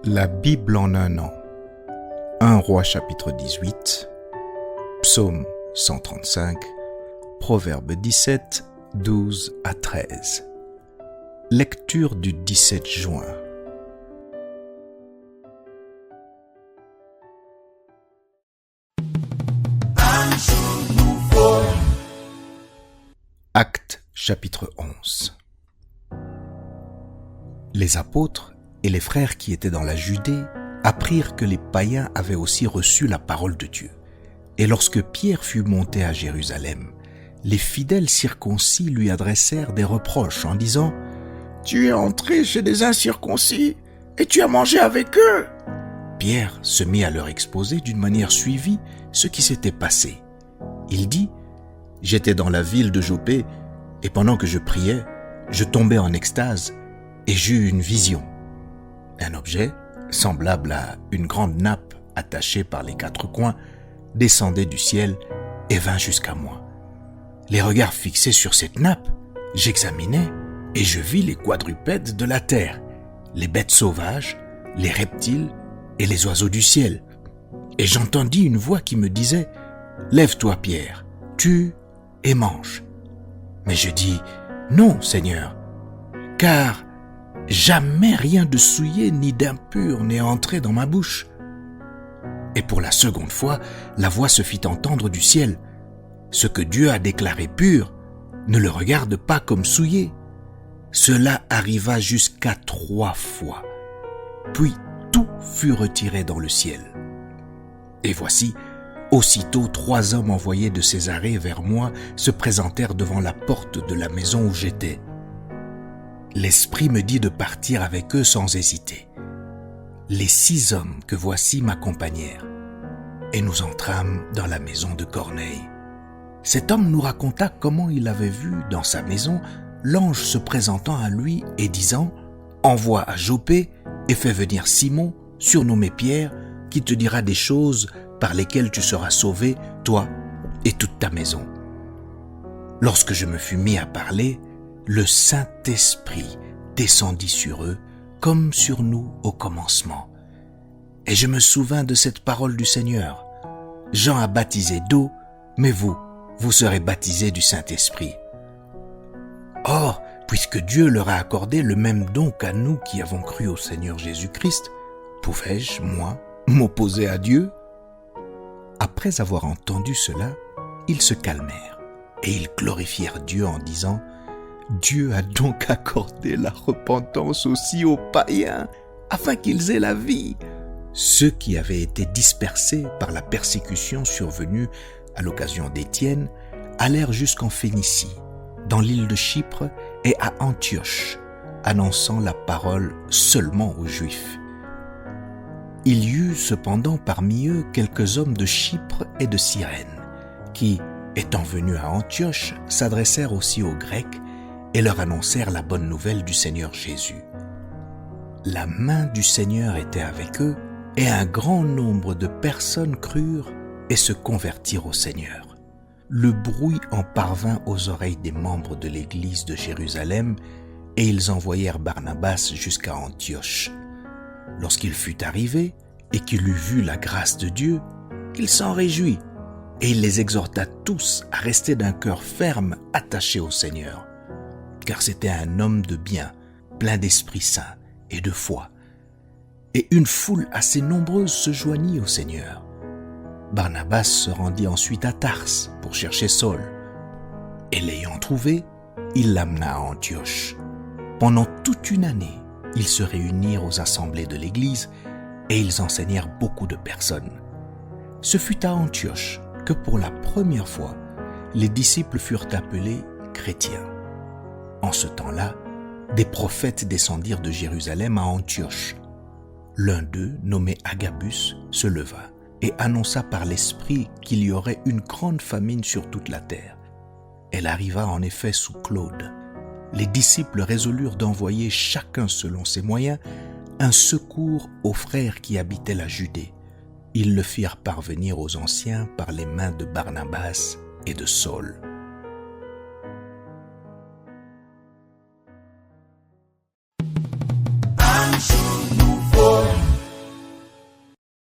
La Bible en un an. 1 Roi chapitre 18, Psaume 135, Proverbe 17, 12 à 13. Lecture du 17 juin. Actes chapitre 11. Les apôtres et les frères qui étaient dans la Judée apprirent que les païens avaient aussi reçu la parole de Dieu. Et lorsque Pierre fut monté à Jérusalem, les fidèles circoncis lui adressèrent des reproches en disant « Tu es entré chez des incirconcis et tu as mangé avec eux !» Pierre se mit à leur exposer d'une manière suivie ce qui s'était passé. Il dit « J'étais dans la ville de Jopé et pendant que je priais, je tombais en extase et j'eus une vision. Un objet, semblable à une grande nappe attachée par les quatre coins, descendait du ciel et vint jusqu'à moi. Les regards fixés sur cette nappe, j'examinais et je vis les quadrupèdes de la terre, les bêtes sauvages, les reptiles et les oiseaux du ciel. Et j'entendis une voix qui me disait « Lève-toi, Pierre, tue et mange. » Mais je dis « Non, Seigneur, car jamais rien de souillé ni d'impur n'est entré dans ma bouche. » Et pour la seconde fois, la voix se fit entendre du ciel. « Ce que Dieu a déclaré pur, ne le regarde pas comme souillé. » Cela arriva jusqu'à 3 fois. Puis tout fut retiré dans le ciel. Et voici, aussitôt 3 hommes envoyés de Césarée vers moi se présentèrent devant la porte de la maison où j'étais. L'Esprit me dit de partir avec eux sans hésiter. Les 6 hommes que voici m'accompagnèrent, et nous entrâmes dans la maison de Corneille. Cet homme nous raconta comment il avait vu dans sa maison l'ange se présentant à lui et disant « Envoie à Jopé et fais venir Simon, surnommé Pierre, qui te dira des choses par lesquelles tu seras sauvé, toi et toute ta maison. » Lorsque je me fus mis à parler, le Saint-Esprit descendit sur eux comme sur nous au commencement. Et je me souvins de cette parole du Seigneur. Jean a baptisé d'eau, mais vous serez baptisés du Saint-Esprit. Or, puisque Dieu leur a accordé le même don qu'à nous qui avons cru au Seigneur Jésus-Christ, pouvais-je, moi, m'opposer à Dieu? Après avoir entendu cela, ils se calmèrent et ils glorifièrent Dieu en disant « Dieu a donc accordé la repentance aussi aux païens, afin qu'ils aient la vie. » Ceux qui avaient été dispersés par la persécution survenue à l'occasion d'Étienne allèrent jusqu'en Phénicie, dans l'île de Chypre et à Antioche, annonçant la parole seulement aux Juifs. Il y eut cependant parmi eux quelques hommes de Chypre et de Cyrène, qui, étant venus à Antioche, s'adressèrent aussi aux Grecs et leur annoncèrent la bonne nouvelle du Seigneur Jésus. La main du Seigneur était avec eux, et un grand nombre de personnes crurent et se convertirent au Seigneur. Le bruit en parvint aux oreilles des membres de l'église de Jérusalem, et ils envoyèrent Barnabas jusqu'à Antioche. Lorsqu'il fut arrivé et qu'il eut vu la grâce de Dieu, il s'en réjouit, et il les exhorta tous à rester d'un cœur ferme attaché au Seigneur. Car c'était un homme de bien, plein d'Esprit Saint et de foi. Et une foule assez nombreuse se joignit au Seigneur. Barnabas se rendit ensuite à Tarse pour chercher Saul. Et l'ayant trouvé, il l'amena à Antioche. Pendant toute une année, ils se réunirent aux assemblées de l'Église et ils enseignèrent beaucoup de personnes. Ce fut à Antioche que pour la première fois, les disciples furent appelés chrétiens. En ce temps-là, des prophètes descendirent de Jérusalem à Antioche. L'un d'eux, nommé Agabus, se leva et annonça par l'Esprit qu'il y aurait une grande famine sur toute la terre. Elle arriva en effet sous Claude. Les disciples résolurent d'envoyer chacun selon ses moyens un secours aux frères qui habitaient la Judée. Ils le firent parvenir aux anciens par les mains de Barnabas et de Saul.